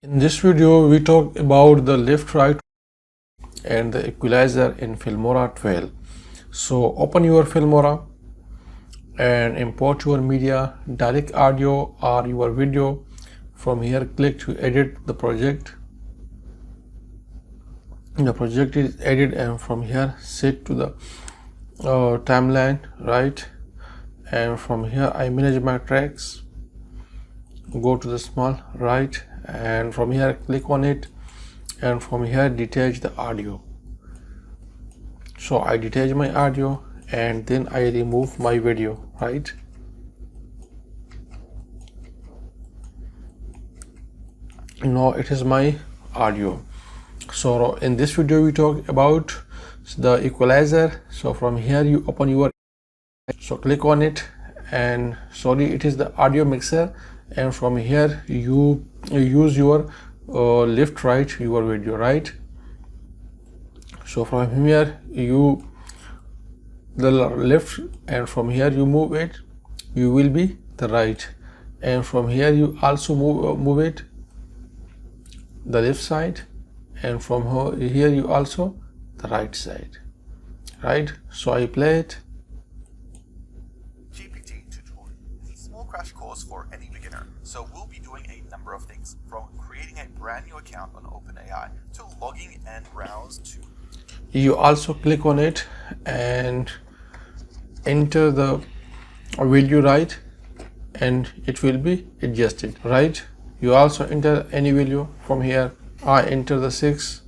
In this video, we talk about the left right and the equalizer in Filmora 12. So open your Filmora and import your media, direct audio or your video. From here, click to edit the project. The project is edited, and from here set to the timeline, right? And from here I manage my tracks. Go to the small right, and from here click on it, and from here detach the audio. So I detach my audio and then I remove my video, right? Now it is my audio. So in this video we talk about the equalizer. So from here you open your, so click on it, and it is the audio mixer, and from here you use your left right your video, right? So from here you the left, and from here you move it, you will be the right, and from here you also move it the left side, and from here you also the right side, right? So I play it. GPT tutorial is a small crash course for any beginner. So we'll be doing a number of things, from creating a brand new account on OpenAI to logging and browse to. You also click on it and enter the value, right? And it will be adjusted, right? You also enter any value. From here I enter the 6,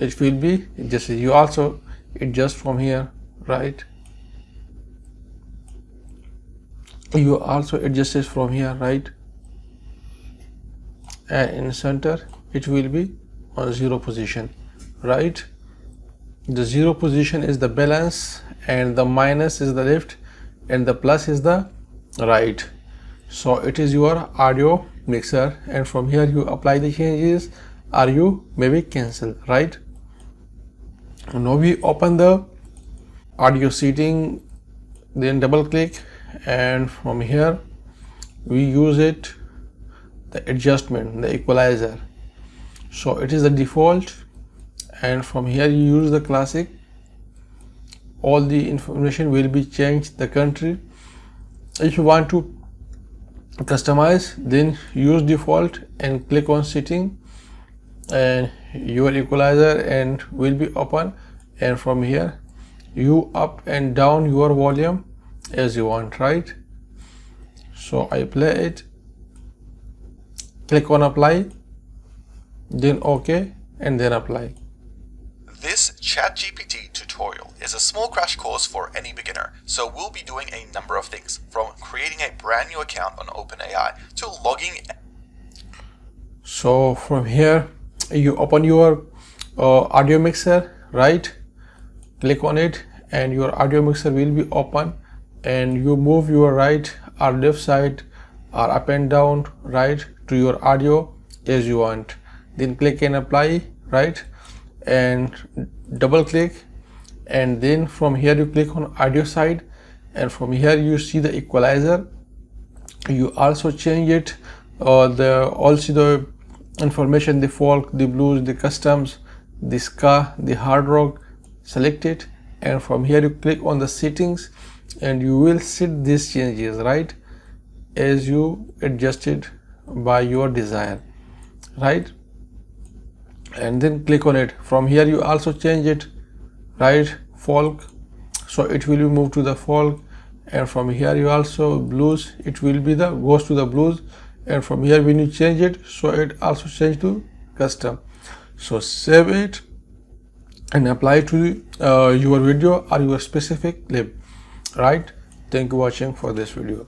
it will be adjusted. You also adjust from here, right? You also adjust it from here, right? And in center it will be on 0 position, right? The 0 position is the balance, and the minus is the left, and the plus is the right. So it is your audio mixer, and from here you apply the changes or you maybe cancel, right? Now we open the audio setting, then double click, and from here we use it the adjustment, the equalizer. So it is the default, and from here you use the classic. All the information will be changed, the country. If you want to customize, then use default and click on setting, and your equalizer and will be open, and from here you up and down your volume as you want, right? So I play it, click on apply, then OK, and then apply. This ChatGPT tutorial is a small crash course for any beginner. So we'll be doing a number of things, from creating a brand new account on OpenAI to logging. So from here you open your audio mixer, right? Click on it and your audio mixer will be open, and you move your right or left side or up and down, right, to your audio as you want. Then click and apply, right, and double click, and then from here you click on audio side, and from here you see the equalizer. You also change it, also the information, the folk, the blues, the customs, the ska, the hard rock, select it, and from here you click on the settings, and you will set these changes, right, as you adjusted by your desire, right? And then click on it. From here you also change it, right, folk, so it will be moved to the folk, and from here you also blues, it will be the goes to the blues, and from here when you change it, so it also change to custom. So save it and apply to your video or your specific clip, right? Thank you for watching for this video.